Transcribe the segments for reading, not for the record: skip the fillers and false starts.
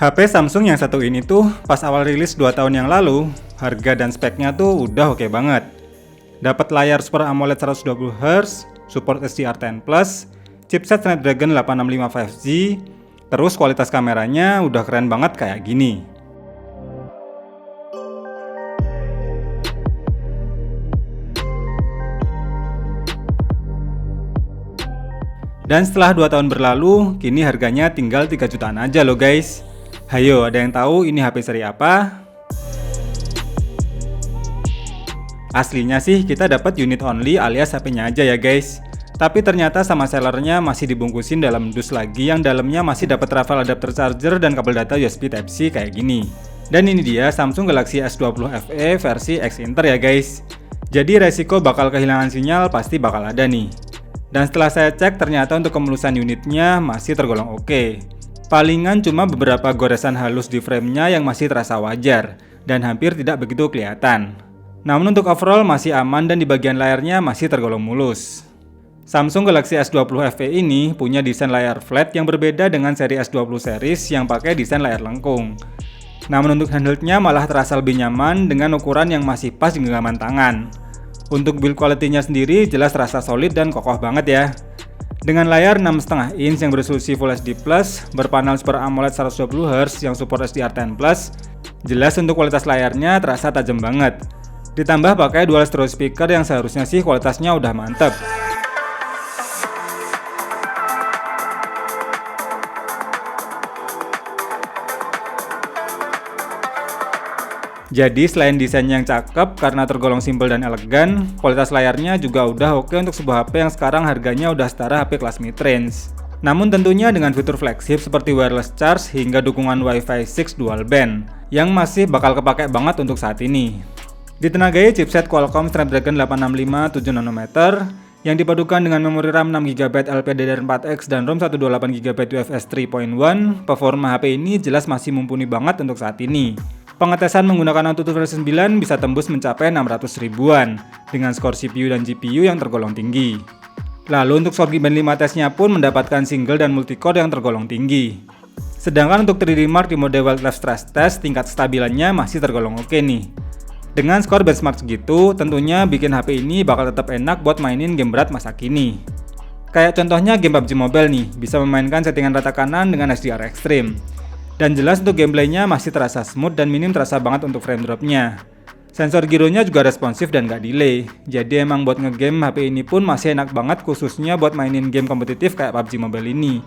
HP Samsung yang satu ini tuh pas awal rilis 2 tahun yang lalu, harga dan speknya tuh udah oke banget. Dapat layar Super AMOLED 120Hz, support HDR10+, chipset Snapdragon 865 5G, terus kualitas kameranya udah keren banget kayak gini. Dan setelah 2 tahun berlalu, kini harganya tinggal 3 jutaan aja loh guys. Hayo, ada yang tahu ini HP seri apa? Aslinya sih kita dapat unit only alias HP-nya aja ya guys. Tapi ternyata sama sellernya masih dibungkusin dalam dus lagi yang dalamnya masih dapat travel adapter charger dan kabel data USB Type-C kayak gini. Dan ini dia Samsung Galaxy S20 FE versi X Inter ya guys. Jadi resiko bakal kehilangan sinyal pasti bakal ada nih. Dan setelah saya cek ternyata untuk kemulusan unitnya masih tergolong oke. Palingan cuma beberapa goresan halus di framenya yang masih terasa wajar dan hampir tidak begitu kelihatan. Namun untuk overall masih aman dan di bagian layarnya masih tergolong mulus. Samsung Galaxy S20 FE ini punya desain layar flat yang berbeda dengan seri S20 series yang pakai desain layar lengkung. Namun untuk handheldnya malah terasa lebih nyaman dengan ukuran yang masih pas di genggaman tangan. Untuk build quality-nya sendiri jelas terasa solid dan kokoh banget ya. Dengan layar 6,5 inch yang beresolusi Full HD+, berpanel Super AMOLED 120Hz yang support HDR10+, jelas untuk kualitas layarnya terasa tajam banget. Ditambah pakai dual stereo speaker yang seharusnya sih kualitasnya udah mantep. Jadi selain desainnya yang cakep karena tergolong simpel dan elegan, kualitas layarnya juga udah oke untuk sebuah HP yang sekarang harganya udah setara HP kelas mid-range. Namun tentunya dengan fitur flagship seperti wireless charge hingga dukungan Wi-Fi 6 dual band, yang masih bakal kepake banget untuk saat ini. Ditenagai chipset Qualcomm Snapdragon 865 7nm, yang dipadukan dengan memori RAM 6GB LPDDR4X dan ROM 128GB UFS 3.1, performa HP ini jelas masih mumpuni banget untuk saat ini. Pengetesan menggunakan AnTuTu versi 9 bisa tembus mencapai 600 ribuan dengan skor CPU dan GPU yang tergolong tinggi. Lalu untuk skor Geekbench 5 tesnya pun mendapatkan single dan multi-core yang tergolong tinggi. Sedangkan untuk 3D Mark di mode Wildlife Stress Test tingkat stabilannya masih tergolong oke nih. Dengan skor benchmark segitu, tentunya bikin HP ini bakal tetap enak buat mainin game berat masa kini. Kayak contohnya game PUBG Mobile nih, bisa memainkan settingan rata kanan dengan HDR ekstrim. Dan jelas untuk gameplaynya masih terasa smooth dan minim terasa banget untuk frame dropnya. Sensor gironya juga responsif dan gak delay. Jadi emang buat ngegame HP ini pun masih enak banget khususnya buat mainin game kompetitif kayak PUBG Mobile ini.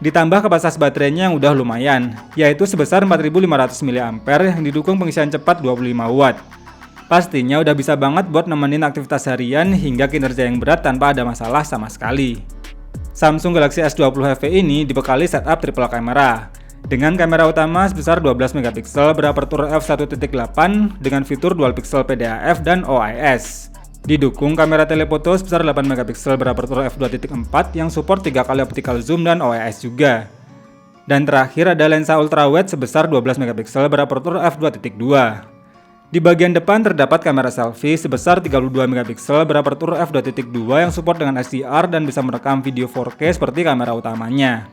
Ditambah kapasitas baterainya yang udah lumayan, yaitu sebesar 4500 mAh yang didukung pengisian cepat 25 Watt. Pastinya udah bisa banget buat nemenin aktivitas harian hingga kinerja yang berat tanpa ada masalah sama sekali. Samsung Galaxy S20 FE ini dibekali setup triple kamera. Dengan kamera utama sebesar 12 MP berapertur f1.8 dengan fitur dual pixel PDAF dan OIS. Didukung kamera telefoto sebesar 8 MP berapertur f2.4 yang support 3 kali optical zoom dan OIS juga. Dan terakhir ada lensa ultrawide sebesar 12 MP berapertur f2.2. Di bagian depan terdapat kamera selfie sebesar 32 MP berapertur f2.2 yang support dengan HDR dan bisa merekam video 4K seperti kamera utamanya.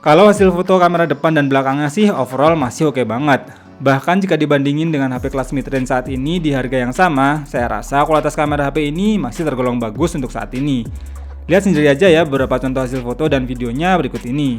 Kalau hasil foto kamera depan dan belakangnya sih overall masih oke banget. Bahkan jika dibandingin dengan HP kelas mid-range saat ini di harga yang sama, saya rasa kualitas kamera HP ini masih tergolong bagus untuk saat ini. Lihat sendiri aja ya beberapa contoh hasil foto dan videonya berikut ini.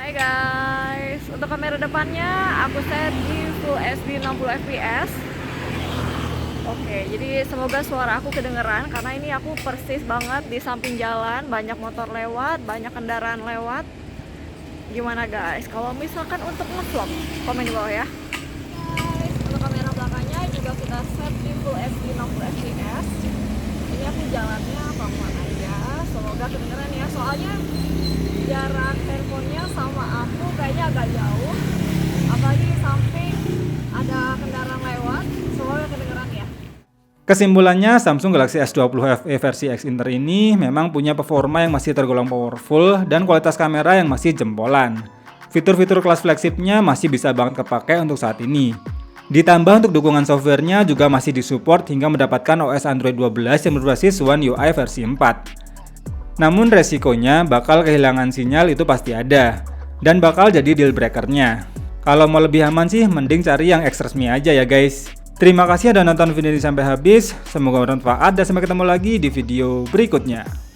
Hai guys, untuk kamera depannya aku set di Full HD 60 fps. Oke, jadi semoga suara aku kedengeran karena ini aku persis banget di samping jalan, banyak motor lewat, banyak kendaraan lewat. Gimana guys? Kalau misalkan untuk nge-vlog, komen di bawah ya. Guys, untuk kamera belakangnya juga kita set di Full HD 60 fps. Ini aku jalannya pelan-pelan aja, semoga kedengeran ya. Soalnya jarak handphonenya sama aku kayaknya agak jauh, apalagi di samping ada kendaraan lewat. Semoga kedengeran ya. Kesimpulannya, Samsung Galaxy S20 FE versi X Inter ini memang punya performa yang masih tergolong powerful dan kualitas kamera yang masih jempolan. Fitur-fitur kelas flagshipnya masih bisa banget kepake untuk saat ini. Ditambah untuk dukungan softwarenya juga masih disupport hingga mendapatkan OS Android 12 yang berbasis One UI versi 4. Namun resikonya bakal kehilangan sinyal itu pasti ada, dan bakal jadi deal breakernya. Kalau mau lebih aman sih, mending cari yang X resmi aja ya guys. Terima kasih udah nonton video ini sampai habis, semoga bermanfaat dan sampai ketemu lagi di video berikutnya.